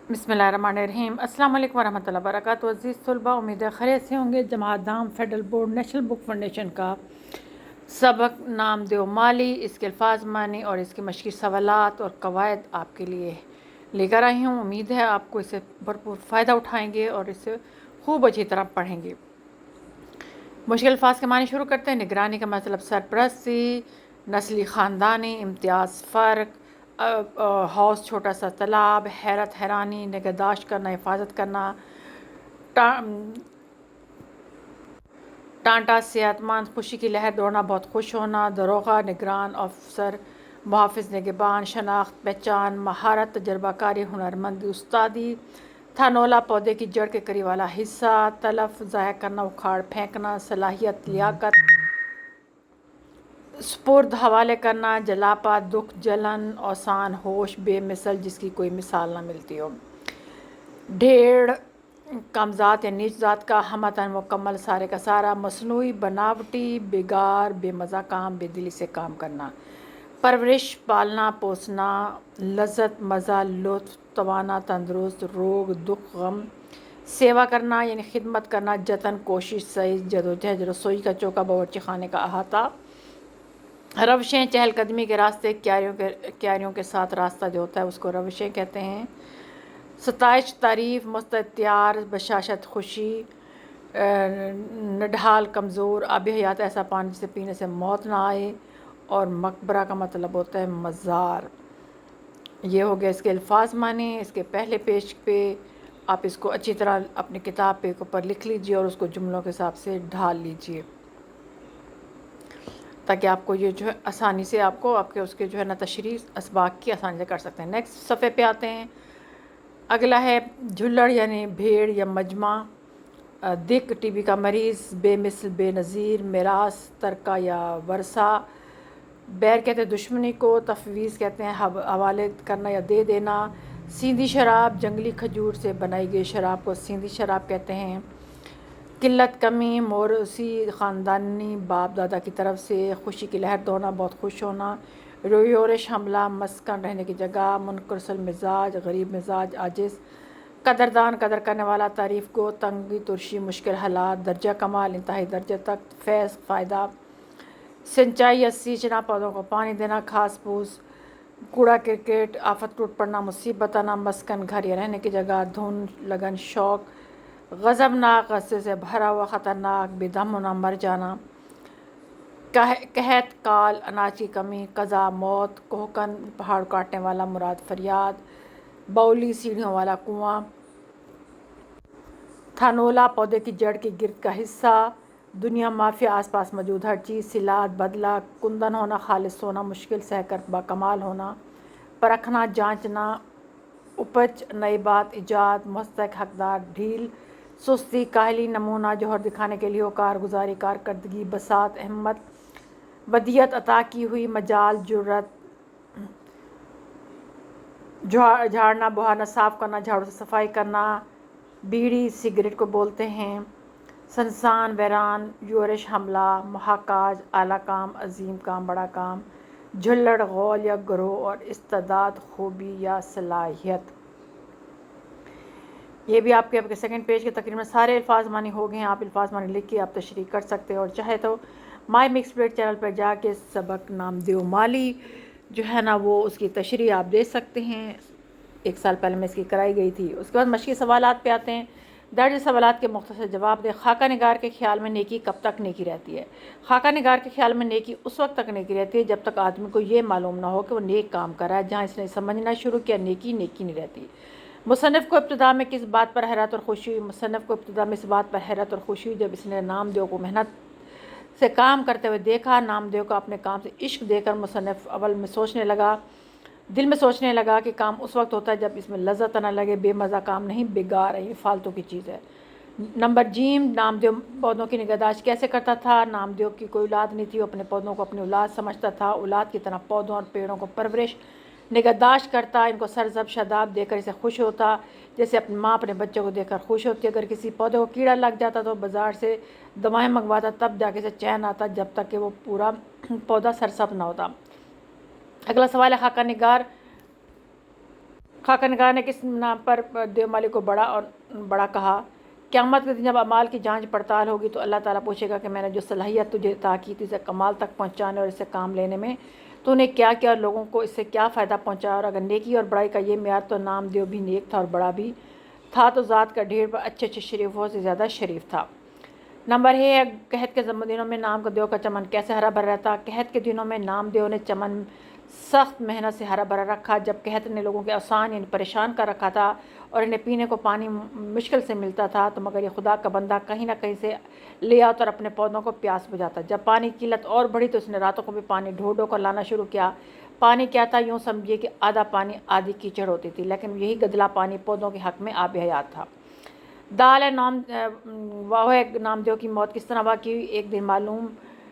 बिस्मिल्लाहिर्रहमानिर्रहीम। अस्सलाम वालेकुम वरहमतुल्लाहि वबरकातुहू। अज़ीज़ तलबा, उम्मीद है खैरियत से होंगे। जमात दाम federal board national book foundation का सबक नाम दो माली, इसके अल्फाज मानी और इसके मशक़ी सवालात और कवायद आपके लिए लेकर आई हूँ। उम्मीद है आपको इससे भरपूर फ़ायदा उठाएंगे और इससे खूब अच्छी तरह पढ़ेंगे। मुश्किल अल्फाज के मानी शुरू करते हैं। निगरानी का मतलब सरपरस्ती, नस्ली ख़ानदानी, इम्तियाज़ फ़र्क, हौस छोटा सा तालाब, हैरत हैरानी, निगहदाश्त करना, हिफाजत करना, टांटा सेहतमंद, खुशी की लहर दौड़ना, बहुत खुश होना, दरोगा निगरान अफसर, मुहाफ़िज़ निगहबान, शनाख्त पहचान, महारत तजर्बाकारी, हुनरमंदी उस्तादी, थानोला पौधे की जड़ के करीब वाला हिस्सा, तलफ ज़ाया करना, उखाड़ फेंकना, सलाहियत लियाकत, स्पुर्द हवाले करना, जलापा दुख जलन, औसान होश बेमिसल जिसकी कोई मिसाल ना मिलती हो, ढेड़ कम ज़ात या नीच ज़ात का, हमतन मुकम्मल सारे का सारा, मसनूई बनावटी बेगार बेमज़ा काम, बेदिली से काम करना, परवरिश पालना पोसना, लज़्ज़त मज़ा लुत्फ़, तवाना तंदुरुस्त, रोग दुख गम, सेवा करना यानी खिदमत करना, जतन कोशिश सही, जदोजहद, रसोई का चौका बावर्ची खाने का अहाता, रवशें चहलकदमी के रास्ते, क्यारियों के साथ रास्ता जो होता है उसको रवशें कहते हैं, सताइश तारीफ़ मुस्तत्यार बशाशत खुशी, नढाल कमज़ोर, आब हयात ऐसा पानी जिसे पीने से मौत ना आए, और मकबरा का मतलब होता है मज़ार। ये हो गया इसके अल्फाज माने। इसके पहले पेज पे आप इसको अच्छी तरह अपनी किताब पे ऊपर लिख लीजिए और उसको जुमलों के हिसाब से ढाल लीजिए ताकि आपको ये जो है आसानी से आपके उसके जो है ना तशरीह असबाक की आसानी से कर सकते हैं। नेक्स्ट सफ़े पे आते हैं। अगला है झुल्लड़ यानी भेड़ या मजमा, दिक टीबी का मरीज़, बेमिसल बेनज़ीर, मिरास तरका या वरसा, बैर कहते हैं दुश्मनी को, तफवीज़ कहते हैं हवाले करना या दे देना, सींधी शराब जंगली खजूर से बनाई गई शराब को सींधी शराब कहते हैं, किल्लत कमी मोरसी ख़ानदानी बाप दादा की तरफ से, खुशी की लहर दौड़ना बहुत खुश होना, रोयोरश हमला मस्कन रहने की जगह, मुनकरसल मिजाज गरीब मिजाज आजिज़, कदरदान कदर करने वाला, तारीफ़ गो तंगी तुर्शी मुश्किल हालात, दर्जा कमाल इंतहाई दर्जे तक, फैज़ फ़ायदा, सिंचाई या सींचना पौधों को पानी देना, घास फूस, कूड़ा क्रिकेट, आफत टूट पड़ना मुसीबत आना, मस्कन घर या रहने की जगह, धुन लगन शौक, गज़बनाक गस्से से भरा हुआ ख़तरनाक, बेदम होना मर जाना, कहत काल अनाज की कमी, कज़ा मौत, कोहकन पहाड़ काटने वाला मुराद फरियाद, बौली सीढ़ियों वाला कुआं, थानोला पौधे की जड़ के गिर्द का हिस्सा, दुनिया माफिया आसपास मौजूद हर चीज़, सिलात बदला, कुंदन होना, खालिस होना, मुश्किल सहकर बाकमाल होना, परखना जांचना, उपज नई बात इजाद, मुस्तक हकदार ढील, सुस्ती काहली नमूना, जौहर दिखाने के लिए कारगुजारी कारकर्दगी, बसात अहमत, वदियत अता की हुई, मजाल जुर्रत, झाड़ना बुहारना, साफ़ करना, झाड़ू से सफाई करना, बीड़ी सिगरेट को बोलते हैं, संसान वैरान, योरश हमला, महाकाज आला काम, अजीम काम बड़ा काम, झुल्लड़ गौल या ग्रोह और इस्तेदाद खूबी या सलाहियत। ये भी आपके सेकंड पेज के तकरीबन सारे अल्फाज मानी हो गए हैं। आप अल्फाज मानी लिख के आप तशरीह कर सकते हैं और चाहे तो माई मिक्स प्लेट चैनल पर जाके सबक नाम दो माली जो है ना वो उसकी तशरीह आप दे सकते हैं। 1 साल पहले मैं इसकी कराई गई थी। उसके बाद मशक़ी सवालात पे आते हैं। दर्ज सवालात के मुख्तसर जवाब दें। खाका निगार के ख़्याल में नेकी कब तक नेकी रहती है? खाका निगार के ख़्याल में नेकी उस वक्त तक नेकी रहती है जब तक आदमी को ये मालूम ना हो कि वो नेक काम कर रहा है। जहाँ इसने समझना शुरू किया नेकी नेकी नहीं रहती। मुसन्निफ़ को इब्तिदा में किस बात पर हैरत और खुशी हुई? मुसन्निफ़ को इब्तिदा में इस बात पर हैरत और खुशी हुई जब इसने नामदेव को मेहनत से काम करते हुए देखा। नामदेव को अपने काम से इश्क देकर मुसन्निफ़ दिल में सोचने लगा कि काम उस वक्त होता है जब इसमें लज़्ज़त न लगे, बेमज़ा काम नहीं, बेकार है, ये फालतू की चीज़ है। नंबर जीम, नामदेव पौधों की निगहदाश्त कैसे करता था? नामदेव की कोई औलाद नहीं थी, वो अपने पौधों को अपनी औलाद समझता था। औलाद की तरह पौधों और पेड़ों को परवरिश निगहदाश्त करता, इनको सरजब शादाब देकर इसे खुश होता, जैसे अपनी माँ अपने बच्चों को देखकर खुश होती। अगर किसी पौधे को कीड़ा लग जाता तो बाज़ार से दवाएं मंगवाता, तब जाके इसे चैन आता, जब तक कि वो पूरा पौधा सरसब ना होता। अगला सवाल है खाका निगार खाकनगाह ने किस नाम पर देवमाली को बड़ा कहा? क़यामत के दिन जब अमाल की जांच पड़ताल होगी तो अल्लाह ताला पूछेगा कि मैंने जो सलाहियत तुझे अता की थी इसे कमाल तक पहुंचाने और इससे काम लेने में, तूने क्या किया और लोगों को इससे क्या फ़ायदा पहुंचाया? और अगर नेकी और बड़ाई का ये मेयार तो नामदेव भी नेक था और बड़ा भी था, तो ज़ात का ढेर पर अच्छे अच्छे शरीफों से ज़्यादा शरीफ था। नंबर है कहत के दिनों में नामदेव का चमन कैसे हरा भरा रहता? कहत के दिनों में नामदेव ने चमन सख्त मेहनत से हरा भरा रखा। जब कहत ने लोगों के आसान यानी परेशान कर रखा था और इन्हें पीने को पानी मुश्किल से मिलता था, तो मगर ये खुदा का बंदा कहीं ना कहीं से ले आता और अपने पौधों को प्यास बुझाता। जब पानी की किल्लत और बढ़ी तो उसने रातों को भी पानी ढो ढो कर लाना शुरू किया। पानी क्या था? यूँ समझिए कि आधा पानी आधी कीचड़ होती थी, लेकिन यही गदला पानी पौधों के हक़ में आब हयात था। दाल है नामदेव की मौत किस तरह वाक़ई हुई? एक दिन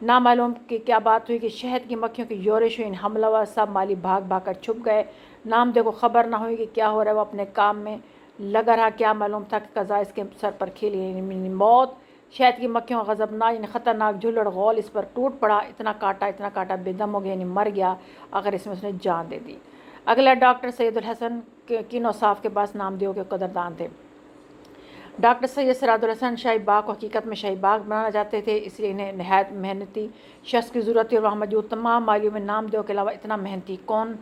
नामालूम कि क्या बात हुई कि शहद की मक्खियों की योरिश हुई। हमलावर सब माली भाग भाग कर छुप गए। नामदेव को खबर ना हुई कि क्या हो रहा है। वो अपने काम में लगा रहा। क्या मालूम था कि कज़ा इसके सर पर खेली, यानी मौत। शहद की मक्खियों का ग़ज़बनाक यानी ख़तरनाक झुल्लड़ गौल इस पर टूट पड़ा। इतना काटा बेदम हो गया, यानी मर गया। आखिर इसमें उसने जान दे दी। अगला डॉक्टर सैयदुल हसन किन औसाफ के पास नामदेव के कदरदान थे? डॉक्टर सैयद सिराजुल हसन शाही बाग को हकीकत में शाही बाग बनाना चाहते थे, इसलिए इन्हें नहायत मेहनती शख्स की ज़रूरत थी। और वहाँ मौजूद तमाम मालियों में नामदेव के अलावा इतना मेहनती कौन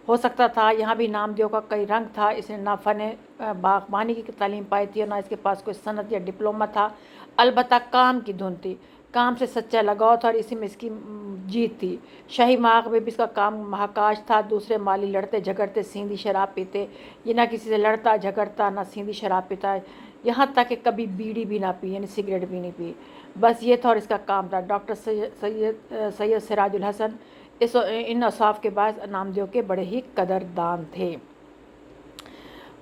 हो सकता था? यहाँ भी नामदेव का कई रंग था। इसने ना फ़न बागबानी की तालीम पाई थी और ना इसके पास कोई सनत या डिप्लोमा था। अलबत्ता काम की धुन थी, काम से सच्चा लगाव था और इसी में इसकी जीत थी। शाही बाग में भी इसका काम महाकाश था। दूसरे माली लड़ते झगड़ते सींधी शराब पीते, ये ना किसी से लड़ता झगड़ता ना सींधी शराब पीता, यहाँ तक कि कभी बीड़ी भी ना पी, यानी सिगरेट भी नहीं पी। बस ये था और इसका काम था। डॉक्टर सैयद सिराजुल हसन इन औसाफ के बाद नामदेव के बड़े ही कदरदान थे।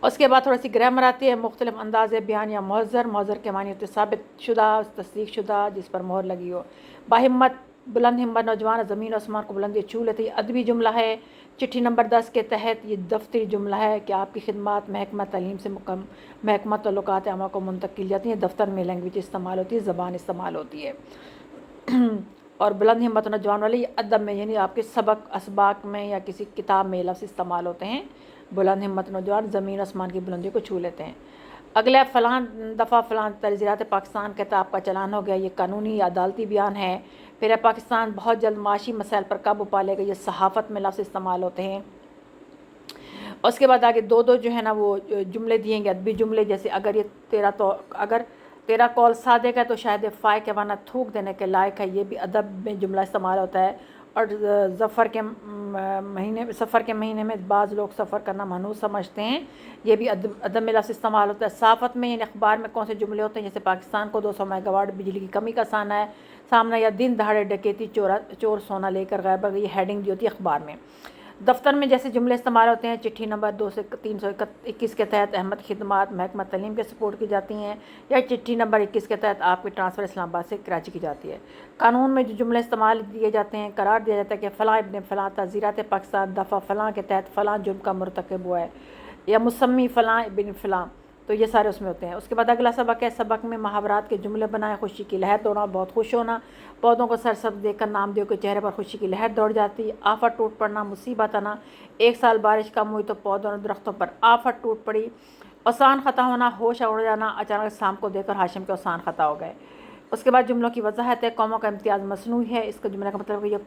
उसके बाद थोड़ी सी ग्रामर आती है। मुख्तलिफ अंदाज़ बयान या मुहज़्ज़र के मानी होते साबित शुदा, तस्दीक शुदा, जिस पर मोहर लगी हो। बाहिम्मत बुलंद हिम्मत नौजवान ज़मीन आसमान को बुलंदी छू लेते। अदबी जुमला है। चिट्ठी नंबर 10 के तहत ये दफ्तरी जुमला है कि आपकी खिदमत महकमा तालीम से महकमा तल्लुकात आमा को मुंतकिल जाती हैं। दफ्तर में लैंग्वेज इस्तेमाल होती है, ज़बान इस्तेमाल होती है। और बुलंद हिम्मत नौजवान वाले ये अदब में यानी आपके सबक असबाक में या किसी किताब में लफ्ज़ इस्तेमाल होते हैं। बुलंद हिम्मत नौजवान ज़मीन आसमान की बुलंदी को छू लेते हैं। अगला फ़लाँ दफ़ा फ़लाँ तज़ीरात पाकिस्तान कहता आपका चलान हो गया। ये कानूनी या अदालती बयान है। फिर है पाकिस्तान बहुत जल्द माशी मसाइल पर काबू पा लेगा। ये सहाफ़त में लफ्ज़ इस्तेमाल होते हैं। उसके बाद आगे दो जो है ना वो जुमले दिएंगे, अदबी जुमले, जैसे अगर तेरा कौल सादिक है तो शायद फ़ाय के माना थूक देने के लायक है। ये भी अदब में जुमला इस्तेमाल होता है। और सफ़र के महीने में बाज़ लोग सफ़र करना मनहूस समझते हैं। ये भी अदब में लफ्ज़ इस्तेमाल होता है। साफ़त में यानी अखबार में कौन से जुमले होते हैं? जैसे पाकिस्तान को 200 मेगावाट बिजली की कमी का सामना या दिन दहाड़े डकैती चोर सोना लेकर गायब, ये हेडिंग दी होती है अखबार में। दफ्तर में जैसे जुमले इस्तेमाल होते हैं। चिट्ठी नंबर 2 से 321 के तहत अहमद खिदमात महकमा तालीम के सपोर्ट की जाती हैं, या चिट्ठी नंबर 21 के तहत आपकी ट्रांसफ़र इस्लामाबाद से कराची की जाती है। कानून में जो जुमले इस्तेमाल दिए जाते हैं, करार दिया जाता है कि फ़लाँ इब्न फ़लाँ तज़ीरात पाकिस्तान दफ़ा फ़लाँ के तहत फ़लाँ जुर्म का मुर्तकब हुआ है, या मुसम्मी फ़लाँ इब्न फ़लाँ, तो ये सारे उसमें होते हैं। उसके बाद अगला सबक है। सबक में मुहावरात के जुमले बनाएं। खुशी की लहर दौड़ना, बहुत खुश होना। पौधों को सरसब्ज़ देखकर नामदेव के चेहरे पर खुशी की लहर दौड़ जाती। आफत टूट पड़ना, मुसीबत आना। एक साल बारिश कम हुई तो पौधों और दरख्तों पर आफत टूट पड़ी। आसान ख़ता होना, होश उड़ जाना। अचानक शाम को देखकर हाशिम के आसान ख़ता हो गए। उसके बाद जुमलों की वजाहत है। कौमों का इम्तियाज़ मसनूई है। इसका जुमले का मतलब है ये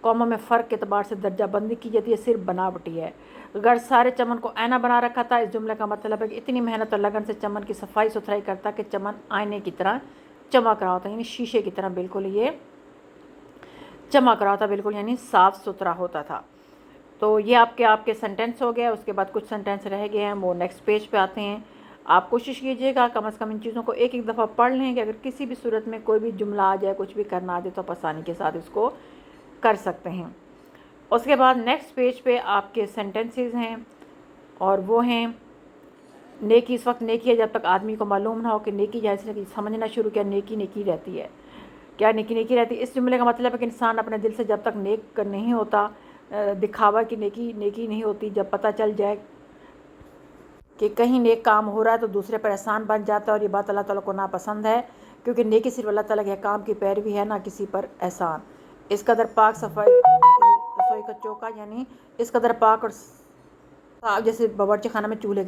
कौमों में फ़र्क के अतबार से दर्जा बंदी की जाती है, सिर्फ बनावटी है। गर्ज सारे चमन को आईना बना रखा था। इस जुमले का मतलब है कि इतनी मेहनत और लगन से चमन की सफाई सुथराई करता कि चमन आईने की तरह चमक रहा होता, यानी शीशे की तरह बिल्कुल ये चमक रहा था, बिल्कुल यानी साफ़ सुथरा होता था। तो ये आपके सेंटेंस हो गया। उसके बाद कुछ सेंटेंस रह गए हैं, वो नेक्स्ट पेज पे आते हैं। आप कोशिश कीजिएगा कम से कम इन चीज़ों को एक दफ़ा पढ़ लें कि अगर किसी भी सूरत में कोई भी जुमला आ जाए, कुछ भी करना आ जाए, तो आप आसानी के साथ इसको कर सकते हैं। उसके बाद नेक्स्ट पेज पे आपके सेंटेंसेस हैं, और वो हैं नेकी। इस वक्त नेकी है जब तक आदमी को मालूम ना हो कि नेकी जैसे कि समझना शुरू किया नेकी रहती है। क्या नेकी रहती है? इस जुमले का मतलब है कि इंसान अपने दिल से जब तक नेक नहीं होता, दिखावा की नेकी नहीं होती। जब पता चल जाए कि कहीं नेक काम हो रहा है तो दूसरे पर एहसान बन जाता है, और ये बात अल्लाह ताला को नापसंद है, क्योंकि नेकी सिर्फ अल्लाह ताला के काम की पैरवी है, ना किसी पर एहसान। इस कदर पाक सफाई रसोई का चौका, यानी इस कदर पाक और آپ جیسے باورچی خانہ میں چولہے